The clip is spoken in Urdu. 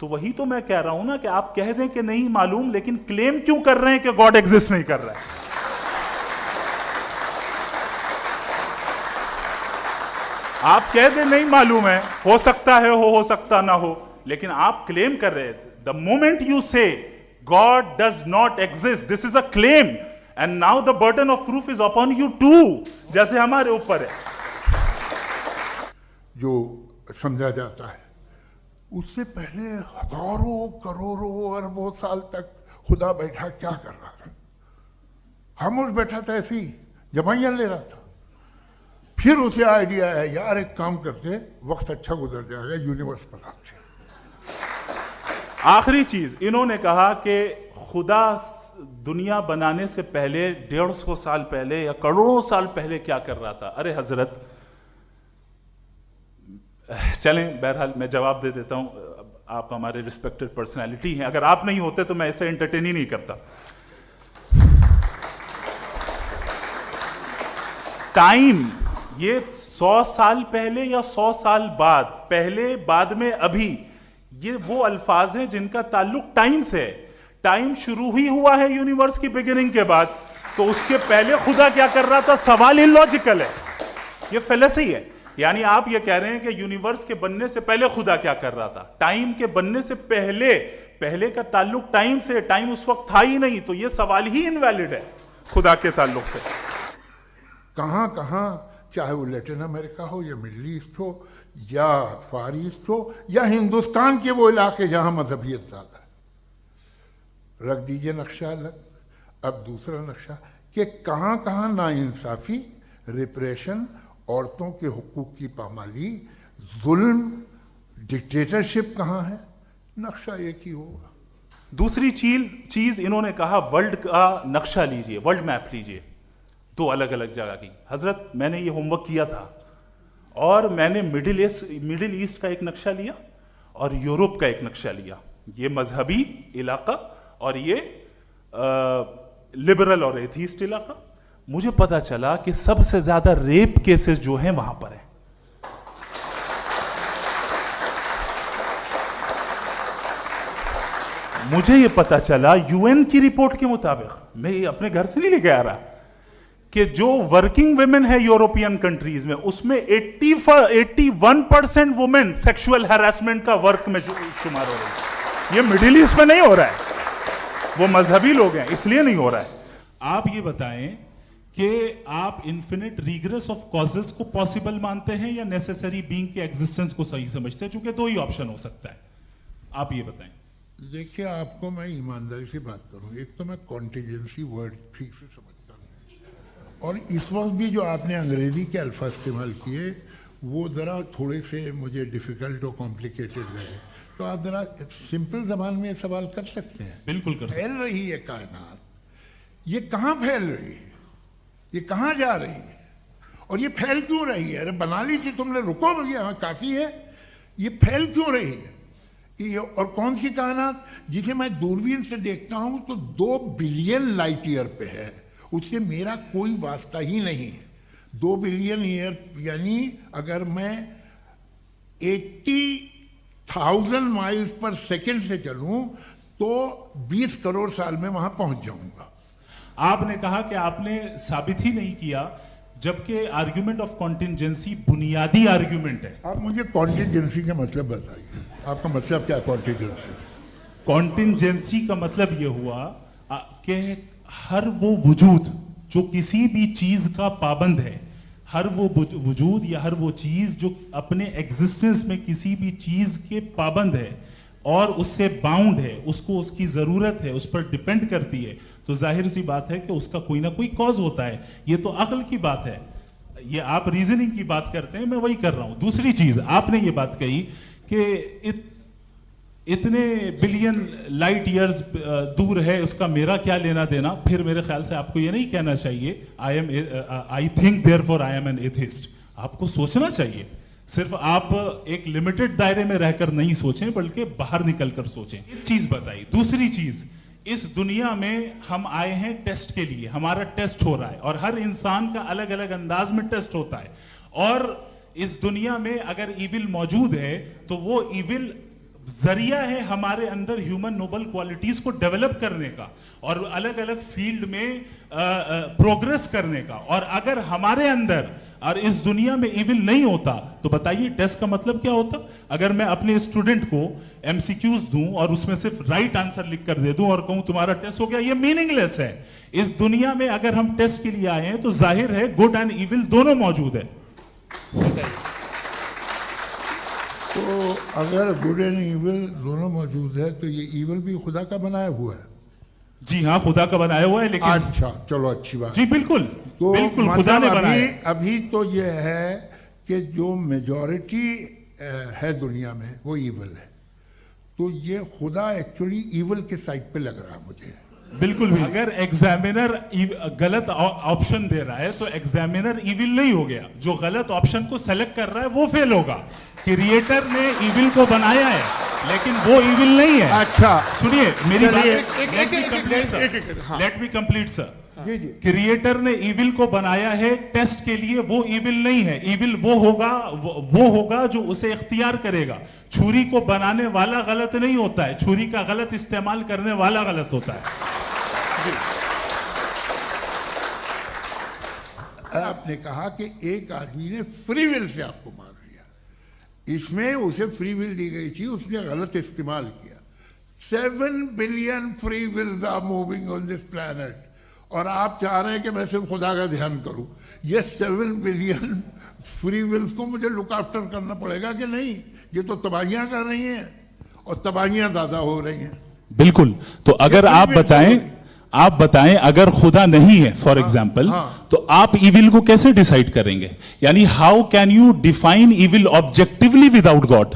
تو وہی تو میں کہہ رہا ہوں نا کہ آپ کہہ دیں کہ نہیں معلوم، لیکن کلیم کیوں کر رہے ہیں کہ گاڈ ایگزسٹ نہیں کر رہا ہے؟ آپ کہہ دیں نہیں معلوم ہے، ہو سکتا ہے ہو سکتا نہ ہو، لیکن آپ کلیم کر رہے ہیں. The moment you say God does not exist, this is a claim, and now the burden of proof is upon you too, جیسے ہمارے اوپر ہے. جو سمجھا جاتا ہے اس سے پہلے ہزاروں کروڑوں اربوں سال تک خدا بیٹھا کیا کر رہا تھا؟ خاموش بیٹھا تھا، ایسی جمائیاں لے رہا تھا. پھر اسے آئیڈیا ہے یار ایک کام کرتے، وقت اچھا گزر جائے گا، یونیورس بناتے. آخری چیز انہوں نے کہا کہ خدا دنیا بنانے سے پہلے 150 سال پہلے یا کروڑوں سال پہلے کیا کر رہا تھا. ارے حضرت چلیں، بہرحال میں جواب دے دیتا ہوں، آپ ہمارے ریسپیکٹڈ پرسنالٹی ہیں، اگر آپ نہیں ہوتے تو میں اسے انٹرٹین ہی نہیں کرتا. ٹائم یہ 100 سال پہلے یا 100 سال بعد، پہلے بعد میں ابھی، یہ وہ الفاظ ہیں جن کا تعلق ٹائم سے ہے. ٹائم شروع ہی ہوا ہے یونیورس کی بگننگ کے بعد، تو اس کے پہلے خدا کیا کر رہا تھا؟ سوال ہی لاجیکل ہے، یہ فیلسی ہے. یعنی آپ یہ کہہ رہے ہیں کہ یونیورس کے بننے سے پہلے خدا کیا کر رہا تھا؟ ٹائم کے بننے سے پہلے کا تعلق ٹائم سے، ٹائم اس وقت تھا ہی نہیں، تو یہ سوال ہی انویلڈ ہے خدا کے تعلق سے. کہاں کہاں، چاہے وہ لیٹن امریکہ ہو یا مڈل ایسٹ ہو یا فار ایسٹ ہو یا ہندوستان کے وہ علاقے جہاں مذہبیت زیادہ ہے، رکھ دیجئے نقشہ الگ. اب دوسرا نقشہ کہ کہاں کہاں ناانصافی، ریپریشن، عورتوں کے حقوق کی پامالی، ظلم، ڈکٹیٹرشپ کہاں ہے، نقشہ ایک ہی ہوگا. دوسری چیز انہوں نے کہا ورلڈ کا نقشہ لیجئے، ورلڈ میپ لیجئے، 2 الگ الگ جگہ کی. حضرت میں نے یہ ہوم ورک کیا تھا، اور میں نے مڈل ایسٹ کا ایک نقشہ لیا اور یورپ کا ایک نقشہ لیا، یہ مذہبی علاقہ اور یہ لبرل اور ایتھیسٹ علاقہ. مجھے پتا چلا کہ سب سے زیادہ ریپ کیسز جو ہیں وہاں پر ہیں. مجھے یہ پتا چلا UN کی رپورٹ کے مطابق، میں یہ اپنے گھر سے نہیں لے کے آ رہا، کہ جو ورکنگ ویمن ہے یورپین کنٹریز میں، اس میں 81% وومن سیکشول ہراسمنٹ کا ورک میں شمار ہو رہی ہے. یہ مڈل ایسٹ میں نہیں ہو رہا ہے، وہ مذہبی لوگ ہیں اس لیے نہیں ہو رہا ہے. آپ یہ بتائیں کہ آپ انفینٹ ریگریس آف کازز کو پاسبل مانتے ہیں یا نیسیسری بینگ کے ایگزسٹنس کو صحیح سمجھتے ہیں؟ چونکہ 2 ہی آپشن ہو سکتا ہے. آپ یہ بتائیں. دیکھیے آپ کو میں ایمانداری سے بات کروں، ایک تو میں کانٹیجنسی ورڈ ٹھیک سے سمجھتا ہوں، اور اس وقت بھی جو آپ نے انگریزی کے الفاظ استعمال کیے وہ ذرا تھوڑے سے مجھے ڈیفیکلٹ اور کمپلیکیٹڈ رہے، تو آپ ذرا سمپل زبان میں سوال کر سکتے ہیں. بالکل کر سکتے ہیں. پھیل رہی ہے کائنات، یہ کہاں پھیل رہی ہے، یہ کہاں جا رہی ہے، اور یہ پھیل کیوں رہی ہے؟ ارے بنا لی تھی تم نے، رکو بھیا کافی ہے. یہ پھیل کیوں رہی ہے؟ اور کون سی کائنات جسے میں دوربین سے دیکھتا ہوں تو 2 بلین لائٹ ایئر پہ ہے، اس سے میرا کوئی واسطہ ہی نہیں ہے. 2 بلین ایئر یعنی اگر میں 80,000 مائلز پر سیکنڈ سے چلوں تو 20 کروڑ سال میں وہاں پہنچ جاؤں گا. آپ نے کہا کہ آپ نے ثابت ہی نہیں کیا، جبکہ آرگیومنٹ آف کانٹینجنسی بنیادی آرگیومنٹ ہے. آپ مجھے کانٹینجنسی کا مطلب بتائیے، آپ کا مطلب کیا کانٹینجنسی؟ کانٹینجنسی کا مطلب یہ ہوا کہ ہر وہ وجود جو کسی بھی چیز کا پابند ہے، ہر وہ وجود یا ہر وہ چیز جو اپنے ایگزسٹنس میں کسی بھی چیز کے پابند ہے اور اس سے باؤنڈ ہے، اس کو اس کی ضرورت ہے، اس پر ڈیپینڈ کرتی ہے، تو ظاہر سی بات ہے کہ اس کا کوئی نہ کوئی کاز ہوتا ہے. یہ تو عقل کی بات ہے، یہ آپ ریزننگ کی بات کرتے ہیں، میں وہی کر رہا ہوں. دوسری چیز آپ نے یہ بات کہی کہ اتنے بلین لائٹ ایئرز دور ہے، اس کا میرا کیا لینا دینا. پھر میرے خیال سے آپ کو یہ نہیں کہنا چاہیے I think therefore I am an atheist. آپ کو سوچنا چاہیے، صرف آپ ایک لمیٹڈ دائرے میں رہ کر نہیں سوچیں بلکہ باہر نکل کر سوچیں. ایک چیز بتائی. دوسری چیز، اس دنیا میں ہم آئے ہیں ٹیسٹ کے لیے، ہمارا ٹیسٹ ہو رہا ہے، اور ہر انسان کا الگ الگ انداز میں ٹیسٹ ہوتا ہے. اور اس دنیا میں اگر ایول موجود ہے تو وہ ایول ذریعہ ہے ہمارے اندر ہیومن نوبل کوالٹیز کو ڈیولپ کرنے کا اور الگ الگ فیلڈ میں پروگریس کرنے کا. اور اگر ہمارے اندر اور اس دنیا میں ایول نہیں ہوتا تو بتائیے ٹیسٹ کا مطلب کیا ہوتا؟ اگر میں اپنے اسٹوڈنٹ کو ایم سی کیوز دوں اور اس میں صرف رائٹ آنسر لکھ کر دے دوں اور کہوں تمہارا ٹیسٹ ہو گیا, یہ میننگ لیس ہے. اس دنیا میں اگر ہم ٹیسٹ کے لیے آئے ہیں تو ظاہر ہے گڈ اینڈ ایول دونوں موجود ہے. تو اگر گڈ اینڈ ایول دونوں موجود ہے تو یہ ایول بھی خدا کا بنایا ہوا ہے. جی ہاں, خدا کا بنایا ہوا ہے, لیکن اچھا چلو اچھی بات. جی بالکل تو بالکل خدا نے بنایا. ابھی تو یہ ہے کہ جو میجورٹی ہے دنیا میں وہ ایول ہے, تو یہ خدا ایکچولی ایول کے سائڈ پہ لگ رہا مجھے. بالکل بھی اگر ایگزامینر غلط آپشن دے رہا ہے تو ایگزامینر ایول نہیں ہو گیا, جو غلط آپشن کو سلیکٹ کر رہا ہے وہ فیل ہوگا. کریٹر نے ایول کو بنایا ہے لیکن وہ ایول نہیں ہے. اچھا سنیے میری بات, لیٹ می کمپلیٹ سر. کریٹر نے ایول کو بنایا ہے ٹیسٹ کے لیے, وہ ایول نہیں ہے. ایول وہ ہوگا جو اسے اختیار کرے گا. چھری کو بنانے والا غلط نہیں ہوتا ہے, چھری کا غلط استعمال کرنے والا غلط ہوتا ہے. آپ نے کہا کہ ایک آدمی نے فری ول سے آپ کو مار دیا, اس میں اسے فری ول دی گئی تھی, اس نے غلط استعمال کیا. 7 billion free wills are moving on this plant, اور آپ چاہ رہے ہیں کہ میں صرف خدا کا دھیان کروں. یہ 7 بلین فری ولز کو مجھے لک آفٹر کرنا پڑے گا کہ نہیں؟ یہ تو تباہیاں کر رہی ہیں اور تباہیاں زیادہ ہو رہی ہیں. بالکل. تو اگر آپ بتائیں اگر خدا نہیں ہے فار ایگزامپل, تو آپ ایول کو کیسے ڈیسائیڈ کریں گے؟ یعنی how can you define evil objectively without God?